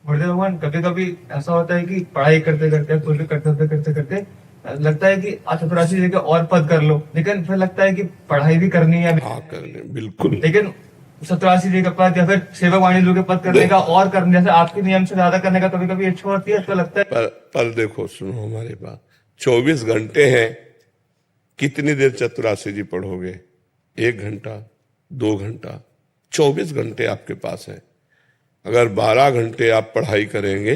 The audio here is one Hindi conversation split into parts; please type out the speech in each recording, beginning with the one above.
गुरुदेव भगवान, कभी कभी ऐसा होता है कि पढ़ाई करते करते कुछ भी करते करते लगता है कि चपरासी जगह और पद कर लो, लेकिन फिर लगता है कि पढ़ाई भी करनी है, हाँ करने बिल्कुल। लेकिन 87 का पद या फिर सेवक वाणिज्य के पद करने का और करने जैसे आपके नियम से ज्यादा करने का कभी कभी इच्छा होती है, तो लगता है। पर देखो सुनो, हमारे पास 24 घंटे हैं। कितनी देर चतुराशी जी पढ़ोगे? 1 घंटा, 2 घंटा? 24 घंटे आपके पास है। अगर 12 घंटे आप पढ़ाई करेंगे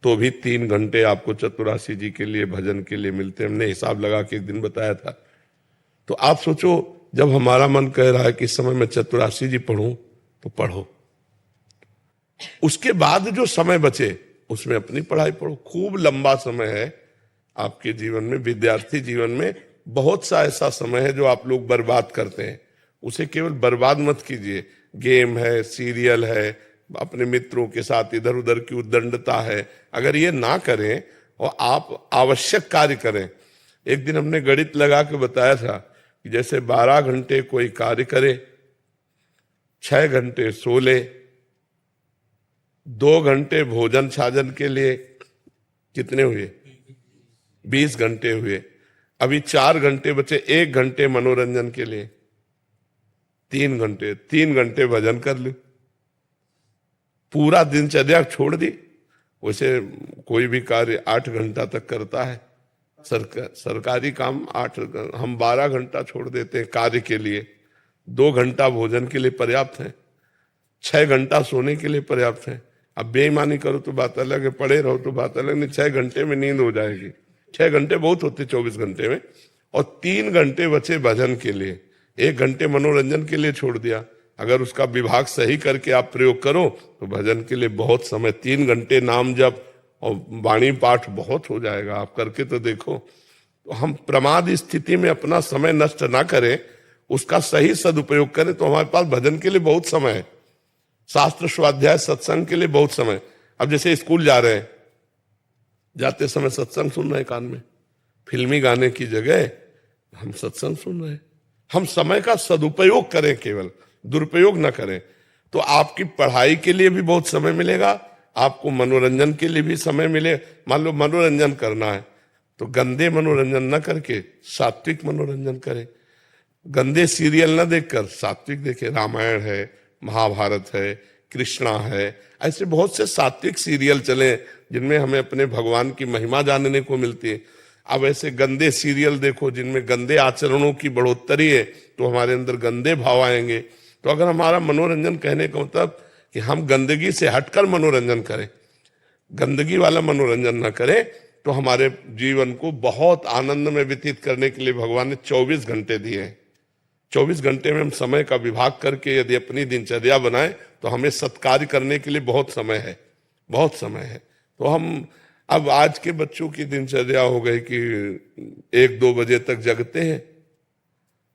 तो भी 3 घंटे आपको चतुराशी जी के लिए, भजन के लिए मिलते हैं। हमने हिसाब लगा के एक दिन बताया था। तो आप सोचो, जब हमारा मन कह रहा है कि इस समय मैं चतुराशी जी पढ़ूं, तो पढ़ो। उसके बाद जो समय बचे उसमें अपनी पढ़ाई पढ़ो। खूब लंबा समय है आपके जीवन में, विद्यार्थी जीवन में बहुत सा ऐसा समय है जो आप लोग बर्बाद करते हैं। उसे केवल बर्बाद मत कीजिए। गेम है, सीरियल है, अपने मित्रों के साथ इधर उधर की उद्दंडता है, अगर ये ना करें और आप आवश्यक कार्य करें। एक दिन हमने गणित लगा के बताया था कि जैसे 12 घंटे कोई कार्य करे, 6 घंटे सो ले, 2 घंटे भोजन छाजन के लिए, कितने हुए? 20 घंटे हुए। अभी 4 घंटे बचे, 1 घंटे मनोरंजन के लिए, 3 घंटे। 3 घंटे भजन कर लो। पूरा दिनचर्या छोड़ दी। वैसे कोई भी कार्य 8 घंटा तक करता है। सरकारी काम 8, हम 12 घंटा छोड़ देते हैं कार्य के लिए। 2 घंटा भोजन के लिए पर्याप्त है, 6 घंटा सोने के लिए पर्याप्त है। अब बेईमानी करो तो बात अलग है, पड़े रहो तो बात अलग नहीं। 6 घंटे में नींद हो जाएगी। 6 घंटे बहुत होते 24 घंटे में। और 3 घंटे बचे भजन के लिए, 1 घंटे मनोरंजन के लिए छोड़ दिया। अगर उसका विभाग सही करके आप प्रयोग करो तो भजन के लिए बहुत समय, 3 घंटे नाम जप और वाणी पाठ बहुत हो जाएगा। आप करके तो देखो। तो हम प्रमाद स्थिति में अपना समय नष्ट ना करें, उसका सही सदुपयोग करें, तो हमारे पास भजन के लिए बहुत समय है, शास्त्र स्वाध्याय सत्संग के लिए बहुत समय। अब जैसे स्कूल जा रहे हैं, जाते समय सत्संग सुन रहे हैं कान में, फिल्मी गाने की जगह हम सत्संग सुन रहे हैं। हम समय का सदुपयोग करें, केवल दुरुपयोग ना करें, तो आपकी पढ़ाई के लिए भी बहुत समय मिलेगा, आपको मनोरंजन के लिए भी समय मिले। मान लो मनोरंजन करना है तो गंदे मनोरंजन ना करके सात्विक मनोरंजन करें। गंदे सीरियल ना देखकर सात्विक देखें। रामायण है, महाभारत है, कृष्णा है, ऐसे बहुत से सात्विक सीरियल चले जिनमें हमें अपने भगवान की महिमा जानने को मिलती है। अब ऐसे गंदे सीरियल देखो जिनमें गंदे आचरणों की बढ़ोतरी है, तो हमारे अंदर गंदे भाव आएंगे। तो अगर हमारा मनोरंजन, कहने का मतलब कि हम गंदगी से हटकर मनोरंजन करें, गंदगी वाला मनोरंजन ना करें, तो हमारे जीवन को बहुत आनंद में व्यतीत करने के लिए भगवान ने 24 घंटे दिए हैं। 24 घंटे में हम समय का विभाग करके यदि अपनी दिनचर्या बनाएं तो हमें सत्कार्य करने के लिए बहुत समय है, बहुत समय है। तो हम, अब आज के बच्चों की दिनचर्या हो गई कि 1-2 बजे तक जगते हैं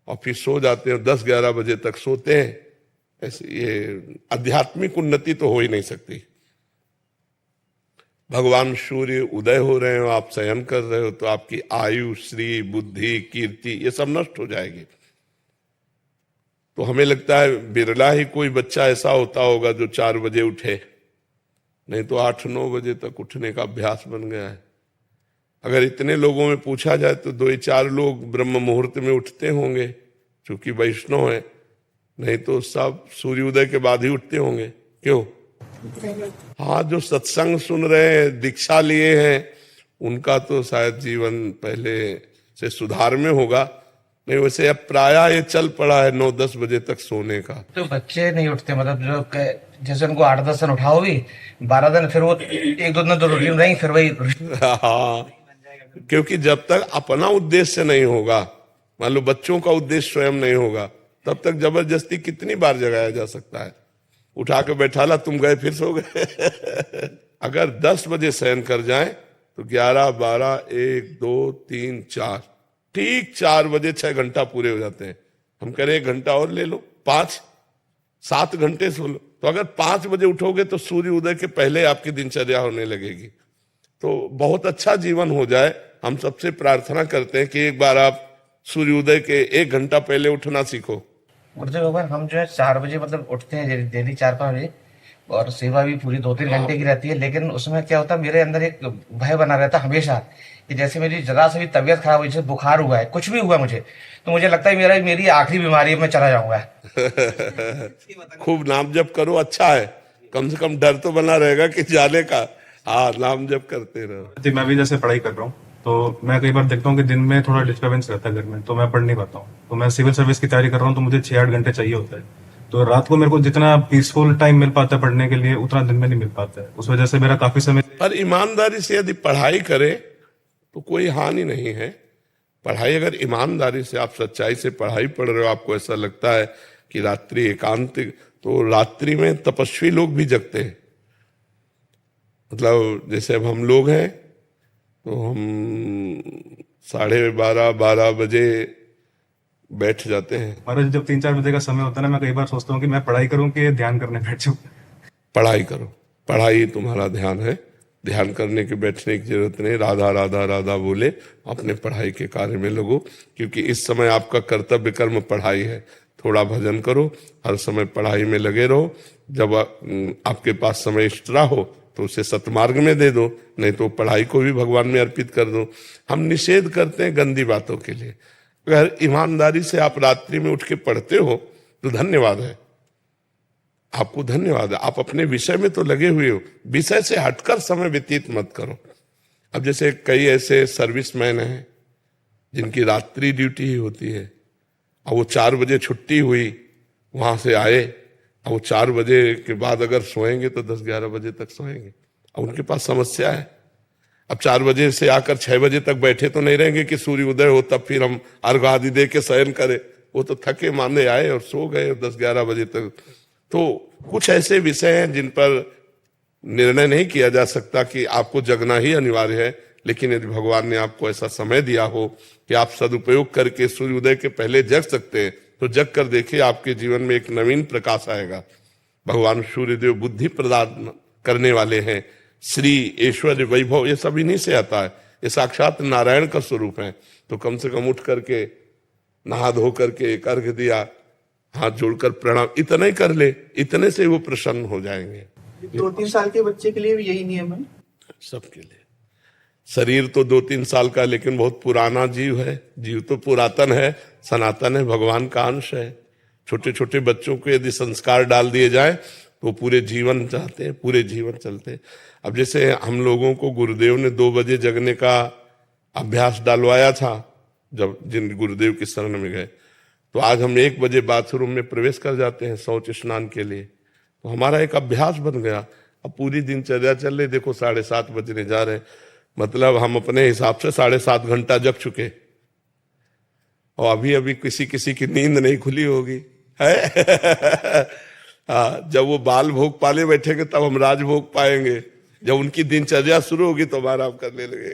और फिर सो जाते हैं, 10-11 बजे तक सोते हैं। ऐसे ये आध्यात्मिक उन्नति तो हो ही नहीं सकती। भगवान सूर्य उदय हो रहे हो, आप शयन कर रहे हो, तो आपकी आयु, श्री, बुद्धि, कीर्ति ये सब नष्ट हो जाएगी। तो हमें लगता है बिरला ही कोई बच्चा ऐसा होता होगा जो 4 बजे उठे, नहीं तो 8-9 बजे तक उठने का अभ्यास बन गया है। अगर इतने लोगों में पूछा जाए तो 2-4 लोग ब्रह्म मुहूर्त में उठते होंगे, क्योंकि वैष्णव है, नहीं तो सब सूर्योदय के बाद ही उठते होंगे। क्यों? हाँ, जो सत्संग सुन रहे हैं, दीक्षा लिए हैं, उनका तो शायद जीवन पहले से सुधार में होगा। नहीं, वैसे अब प्रायः ये चल पड़ा है 9-10 बजे तक सोने का। तो बच्चे नहीं उठते, मतलब जो जैसे उनको 8-10 दिन उठाओ भी, 12 दिन फिर वो 1-2 दिन तो रूटीन रहेंगे, फिर वही। हाँ, क्योंकि जब तक अपना उद्देश्य नहीं होगा, मान लो बच्चों का उद्देश्य स्वयं नहीं होगा, तब तक जबरदस्ती कितनी बार जगाया जा सकता है। उठा के बैठा ला, तुम गए फिर सो गए। अगर 10 बजे शयन कर जाएं तो 11, 12, 1, 2, 3, 4, ठीक 4 बजे 6 घंटा पूरे हो जाते हैं। हम कह रहे 1 घंटा और ले लो, 5-7 घंटे सो लो। तो अगर 5 बजे उठोगे तो सूर्य उदय के पहले आपकी दिनचर्या होने लगेगी, तो बहुत अच्छा जीवन हो जाए। हम सबसे प्रार्थना करते हैं कि एक बार आप सूर्योदय के 1 घंटा पहले उठना सीखो। गुरुदेव भगवान, हम जो है 4 बजे मतलब उठते हैं डेली 4-5 बजे, और सेवा भी पूरी 2-3 घंटे की रहती है, लेकिन उसमें क्या होता है, मेरे अंदर एक भय बना रहता है हमेशा कि जैसे मेरी जरा से भी तबीयत खराब हुई, जैसे बुखार हुआ है, कुछ भी हुआ मुझे, तो मुझे लगता है मेरी आखिरी बीमारी है, मैं चला जाऊंगा। खूब नाम जप करो, अच्छा है, कम से कम डर तो बना रहेगा कि जाने का। हाँ, नाम जप करते रहो। जी, मैं भी जैसे पढ़ाई कर रहा हूँ, तो मैं कई बार देखता हूँ कि दिन में थोड़ा डिस्टर्बेंस रहता है घर में, तो मैं पढ़ नहीं पाता हूँ। तो मैं सिविल सर्विस की तैयारी कर रहा हूँ, तो मुझे 6-8 घंटे चाहिए होता है। तो रात को मेरे को जितना पीसफुल टाइम मिल पाता है पढ़ने के लिए, उतना दिन में नहीं मिल पाता है। उस वजह से मेरा काफी समय पर ईमानदारी से यदि पढ़ाई करे तो कोई हानि नहीं है। पढ़ाई अगर ईमानदारी से, आप सच्चाई से पढ़ाई पढ़ रहे हो, आपको ऐसा लगता है कि रात्रि एकांतिक, तो रात्रि में तपस्वी लोग भी जगते हैं। मतलब जैसे अब हम लोग हैं तो हम 12:30 बजे बैठ जाते हैं। महाराज जब 3-4 बजे का समय होता है ना, मैं कई बार सोचता हूँ कि मैं पढ़ाई करूँ कि ध्यान करने बैठ जाऊँ। पढ़ाई करो, पढ़ाई तुम्हारा ध्यान है, ध्यान करने की बैठने की जरूरत नहीं। राधा राधा राधा बोले अपने पढ़ाई के कार्य में लगो, क्योंकि इस समय आपका कर्तव्य कर्म पढ़ाई है। थोड़ा भजन करो, हर समय पढ़ाई में लगे रहो। जब आपके पास समय एक्स्ट्रा हो तो उसे सतमार्ग में दे दो, नहीं तो पढ़ाई को भी भगवान में अर्पित कर दो। हम निषेध करते हैं गंदी बातों के लिए। अगर ईमानदारी से आप रात्रि में उठ के पढ़ते हो तो धन्यवाद है, आपको धन्यवाद है। आप अपने विषय में तो लगे हुए हो, विषय से हटकर समय व्यतीत मत करो। अब जैसे कई ऐसे सर्विसमैन हैं जिनकी रात्रि ड्यूटी ही होती है, और वो 4 बजे छुट्टी हुई, वहां से आए, और वो 4 बजे के बाद अगर सोएंगे तो 10-11 बजे तक सोएंगे। अब उनके पास समस्या है। अब 4 बजे से आकर 6 बजे तक बैठे तो नहीं रहेंगे कि सूर्य उदय हो तब फिर हम अर्घ आदि दे के शयन करें। वो तो थके मांदे आए और सो गए 10-11 बजे तक। तो कुछ ऐसे विषय हैं जिन पर निर्णय नहीं किया जा सकता कि आपको जगना ही अनिवार्य है, लेकिन यदि भगवान ने आपको ऐसा समय दिया हो कि आप सदुपयोग करके सूर्योदय के पहले जग सकते हैं, तो जग कर देखिए, आपके जीवन में एक नवीन प्रकाश आएगा। भगवान सूर्यदेव बुद्धि प्रदान करने वाले हैं। श्री ऐश्वर्य वैभव ये सब इन्हीं से आता है, ये साक्षात नारायण का स्वरूप है। तो कम से कम उठ करके नहा धो करके एक अर्घ दिया, हाथ जोड़कर प्रणाम, इतना ही कर ले, इतने से वो प्रसन्न हो जाएंगे। 2-3 साल के बच्चे के लिए भी यही नियम है? सबके लिए। शरीर तो 2-3 साल का, लेकिन बहुत पुराना जीव है। जीव तो पुरातन है, सनातन है, भगवान का अंश है। छोटे छोटे बच्चों को यदि संस्कार डाल दिए जाए तो पूरे जीवन चाहते हैं, पूरे जीवन चलते हैं। अब जैसे हम लोगों को गुरुदेव ने 2 बजे जगने का अभ्यास डालवाया था, जब जिन गुरुदेव की शरण में गए, तो आज हम 1 बजे बाथरूम में प्रवेश कर जाते हैं शौच स्नान के लिए। तो हमारा एक अभ्यास बन गया। अब पूरी दिनचर्या चल रही, देखो 7:30 बजने जा रहे हैं, मतलब हम अपने हिसाब से 7.5 घंटा जग चुके, और अभी अभी किसी किसी की नींद नहीं खुली होगी है। जब वो बाल भोग पाले बैठेंगे तब हम राजभोग पाएंगे। जब उनकी दिनचर्या शुरू होगी तो हमारा हम करने लगे।